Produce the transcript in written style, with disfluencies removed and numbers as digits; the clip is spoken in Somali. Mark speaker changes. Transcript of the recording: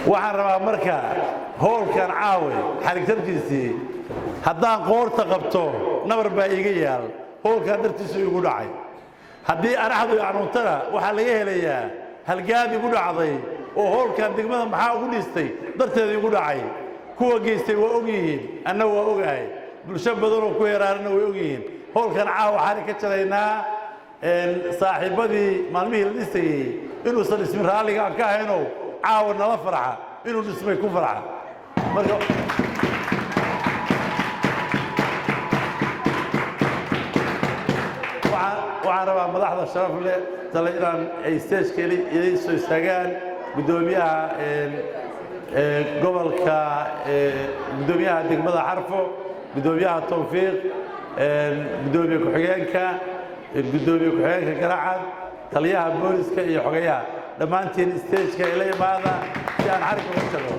Speaker 1: waxaan rabaa marka howlkan caawe xarigtarkiisii haddaan qoorta qabto nabar baa iga yaal howlkan dartiisu igu dhacay haddii araxdu anuuntana waxaa laga helayaa halgaad igu dhacday oo howlkan degmada maxaa ugu dhistay darteeda igu dhacay kuwa geystay waa og yihiin anna waa ogahay bulsho badan oo ku yaraarana way og yihiin howlkan caawa waxaan ka jaraynaa saaxiibadii maalmihii la dhisayey inuusan ismi raalliga aan ka ahayno caawa nala farxa inuu dhismay ku farxa marka waxaan rabaa madaxda sharaf leh tala inaan ay stageka iday soo istaagaan gudoomiyaha gobolka gudoomiyaha degmada Xarfo gudoomiyaha Tawfiiq gudoomiye ku-xigeenka Garacad taliyaha booliska iyo xogayaha dhammaantiin stageka ila imaada si aan xarig uga jaro